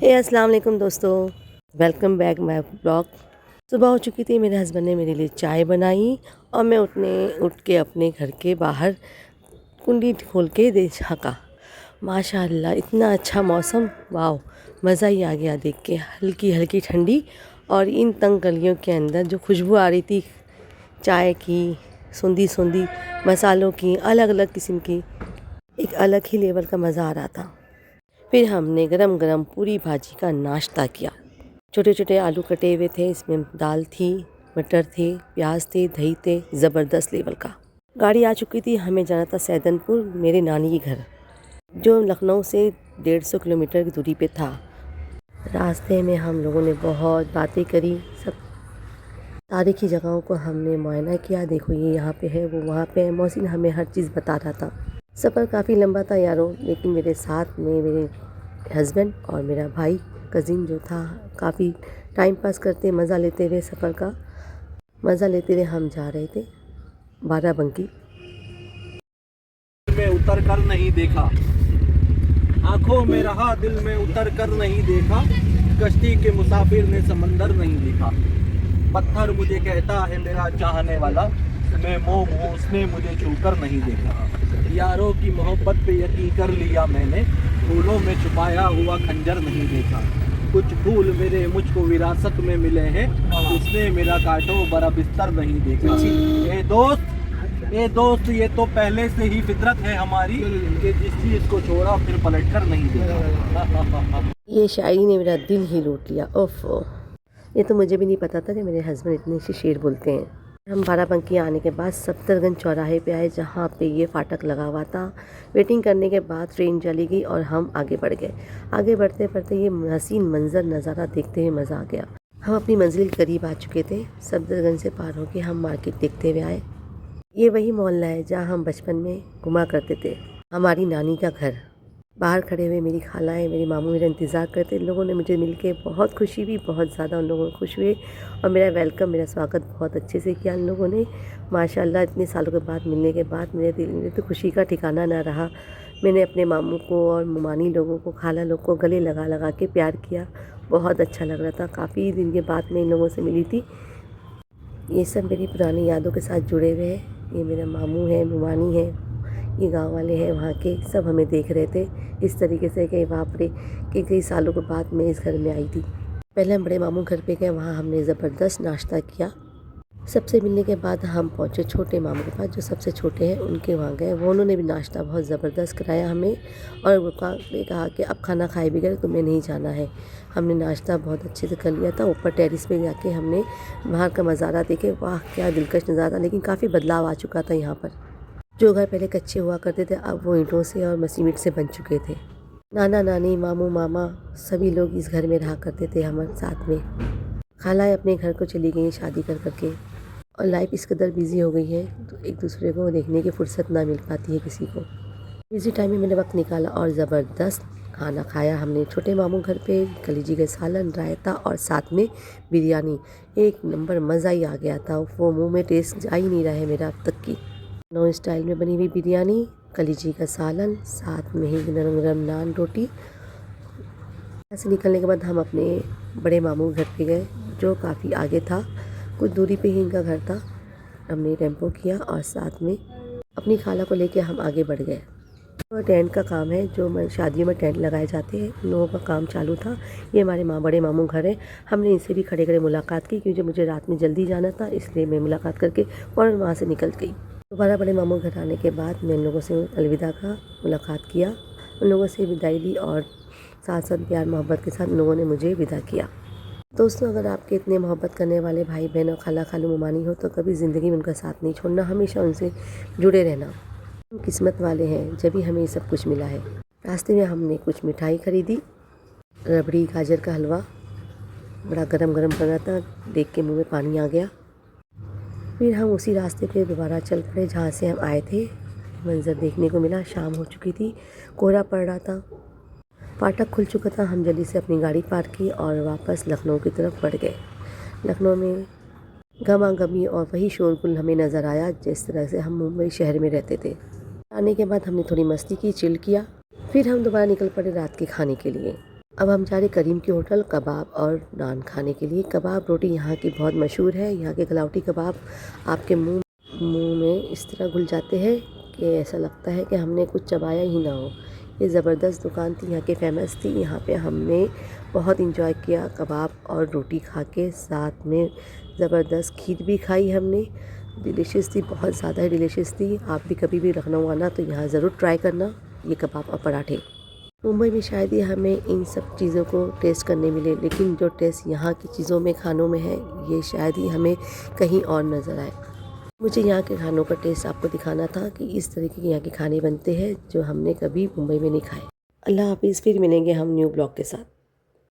अस्सलाम वालेकुम दोस्तों, वेलकम बैक माय ब्लॉग। सुबह हो चुकी थी, मेरे हस्बैंड ने मेरे लिए चाय बनाई और मैं उठ के अपने घर के बाहर कुंडी खोल के झाँका। माशाअल्लाह इतना अच्छा मौसम, वाह मज़ा ही आ गया देख के। हल्की हल्की ठंडी और इन तंग गलियों के अंदर जो खुशबू आ रही थी चाय की, सूंधी सूंधी मसालों की, अलग अलग किस्म की, एक अलग ही लेवल का मज़ा आ रहा था। फिर हमने गरम गरम पूरी भाजी का नाश्ता किया। छोटे छोटे आलू कटे हुए थे, इसमें दाल थी, मटर थे, प्याज थे, दही थे, ज़बरदस्त लेवल का। गाड़ी आ चुकी थी, हमें जाना था सैदनपुर, मेरे नानी के घर, जो लखनऊ से 150 किलोमीटर की दूरी पे था। रास्ते में हम लोगों ने बहुत बातें करी, सब तारीखी जगहों को हमने मुआयना किया। देखो ये यहाँ पे है, वो वहाँ पे है। मौसी ने हमें हर चीज़ बता रहा था। सफ़र काफ़ी लंबा था यारों, लेकिन मेरे साथ में मेरे हस्बैंड और मेरा भाई कज़िन जो था, काफ़ी टाइम पास करते, मज़ा लेते हुए, सफ़र का मज़ा लेते हुए हम जा रहे थे बाराबंकी में उतर कर नहीं देखा, आंखों में रहा, दिल में उतर कर नहीं देखा, कश्ती के मुसाफिर ने समंदर नहीं देखा। पत्थर मुझे कहता है मेरा चाहने वाला, मैं मोम हूँ उसने मुझे छूकर नहीं देखा। यारों की मोहब्बत पे यकीन कर लिया मैंने, फूलों में छुपाया हुआ खंजर नहीं देखा। कुछ फूल मेरे मुझको विरासत में मिले हैं, उसने मेरा काटो बड़ा बिस्तर नहीं देखा। ए दोस्त ये तो पहले से ही फितरत है हमारी कि जिस चीज को छोड़ा फिर पलट कर नहीं देखा। ये शायरी ने मेरा दिल ही लूट लिया। ओफो, ये तो मुझे भी नहीं पता था कि मेरे हस्बैंड इतने से शेर बोलते हैं। हम बाराबंकी आने के बाद सफदरगंज चौराहे पे आए, जहाँ पे ये फाटक लगा हुआ था। वेटिंग करने के बाद ट्रेन चली गई और हम आगे बढ़ गए। आगे बढ़ते बढ़ते ये हसीन मंजर नज़ारा देखते हुए मज़ा आ गया। हम अपनी मंजिल के करीब आ चुके थे। सफदरगंज से पार होके हम मार्केट देखते हुए आए। ये वही मोहल्ला है जहाँ हम बचपन में घुमा करते थे। हमारी नानी का घर। बाहर खड़े हुए मेरी खालाएँ, मेरे मामू मेरा इंतज़ार करते। लोगों ने मुझे मिलके बहुत खुशी हुई, बहुत ज़्यादा उन लोगों को खुश हुए और मेरा वेलकम, मेरा स्वागत बहुत अच्छे से किया उन लोगों ने। माशाल्लाह इतने सालों के बाद मिलने के बाद मेरे दिल में तो खुशी का ठिकाना ना रहा। मैंने अपने मामू को और मुमानी लोगों को, खाला लोग को गले लगा लगा के प्यार किया। बहुत अच्छा लग रहा था। काफ़ी दिन के बाद मैं इन लोगों से मिली थी। ये सब मेरी पुरानी यादों के साथ जुड़े हुए हैं। ये मेरा मामू है, मुमानी है, ये गांव वाले हैं वहाँ के, सब हमें देख रहे थे इस तरीके से कि बाप रे, कि कई सालों के बाद मैं इस घर में आई थी। पहले हम बड़े मामू घर पे गए, वहाँ हमने ज़बरदस्त नाश्ता किया। सबसे मिलने के बाद हम पहुँचे छोटे मामू के पास, जो सबसे छोटे हैं, उनके वहाँ गए। वो उन्होंने भी नाश्ता बहुत ज़बरदस्त कराया हमें और वो कहा कि अब खाना खाए बगैर तुम्हें नहीं जाना है। हमने नाश्ता बहुत अच्छे से कर लिया था। ऊपर टेरिस पे जाके हमने बाहर का नज़ारा देखे। वाह क्या दिलकश नज़ारा, लेकिन काफ़ी बदलाव आ चुका था यहाँ पर। जो घर पहले कच्चे हुआ करते थे, अब वो ईंटों से और सीमेंट से बन चुके थे। नाना नानी, मामू मामा, सभी लोग इस घर में रहा करते थे हमारे साथ में। खालाएँ अपने घर को चली गई शादी कर करके, और लाइफ इस कदर बिज़ी हो गई है तो एक दूसरे को देखने की फुर्सत ना मिल पाती है किसी को। बिज़ी टाइम में मैंने वक्त निकाला और ज़बरदस्त खाना खाया हमने छोटे मामू घर पे। कलीजी का सालन, रायता और साथ में बिरयानी। एक नंबर, मज़ा ही आ गया था। वो मुंह में टेस्ट जा ही नहीं रहा है मेरा अब तक की। नौ स्टाइल में बनी हुई बिरयानी, कलीजी का सालन, साथ में ही नरम नरम नान रोटी। ऐसे निकलने के बाद हम अपने बड़े मामू घर पे गए, जो काफ़ी आगे था, कुछ दूरी पे ही इनका घर था। हमने टेम्पो किया और साथ में अपनी खाला को लेके हम आगे बढ़ गए। तो टेंट का काम है, जो शादियों में टेंट लगाए जाते हैं, उन लोगों का काम चालू था। ये हमारे बड़े मामू घर है। हमने इनसे भी खड़े खड़े मुलाकात की, क्योंकि मुझे रात में जल्दी जाना था, इसलिए मैं मुलाकात करके फ़ौरन वहाँ से निकल गई। दोबारा बड़े मामू घर आने के बाद मैं उन लोगों से अलविदा का मुलाकात किया, उन लोगों से विदाई ली और साथ साथ प्यार मोहब्बत के साथ उन लोगों ने मुझे विदा किया। दोस्तों, अगर आपके इतने मोहब्बत करने वाले भाई बहन और खाला खालू मुमानी हो तो कभी ज़िंदगी में उनका साथ नहीं छोड़ना, हमेशा उनसे जुड़े रहना। हम किस्मत वाले हैं जब भी हमें सब कुछ मिला है। रास्ते में हमने कुछ मिठाई खरीदी, रबड़ी, गाजर का हलवा, बड़ा गरम गरम बना था, देख के मुंह में पानी आ गया। फिर हम उसी रास्ते पे दोबारा चल पड़े जहाँ से हम आए थे। मंज़र देखने को मिला, शाम हो चुकी थी, कोहरा पड़ रहा था, फाटक खुल चुका था। हम जल्दी से अपनी गाड़ी पार्क की और वापस लखनऊ की तरफ बढ़ गए। लखनऊ में गमागमी और वही शोरगुल हमें नज़र आया जिस तरह से हम मुंबई शहर में रहते थे। आने के बाद हमने थोड़ी मस्ती की, चिल किया। फिर हम दोबारा निकल पड़े रात के खाने के लिए। अब हम जा रहे करीम की होटल कबाब और नान खाने के लिए। कबाब रोटी यहाँ की बहुत मशहूर है। यहाँ के गलावटी कबाब आपके मुंह में इस तरह घुल जाते हैं कि ऐसा लगता है कि हमने कुछ चबाया ही ना हो। ये ज़बरदस्त दुकान थी, यहाँ की फ़ेमस थी। यहाँ पे हमने बहुत इंजॉय किया कबाब और रोटी खा के, साथ में ज़बरदस्त खीर भी खाई हमने। डिलीशियस थी, बहुत ज़्यादा डिलीशियस थी। आप भी कभी भी लखनऊ आना तो यहाँ ज़रूर ट्राई करना ये कबाब और पराठे। मुंबई में शायद ही हमें इन सब चीज़ों को टेस्ट करने मिले, लेकिन जो टेस्ट यहाँ की चीज़ों में, खानों में है, ये शायद ही हमें कहीं और नज़र आए। मुझे यहाँ के खानों का टेस्ट आपको दिखाना था कि इस तरीके के यहाँ के खाने बनते हैं जो हमने कभी मुंबई में नहीं खाए। अल्लाह हाफिज़, फिर मिलेंगे हम न्यू ब्लॉग के साथ।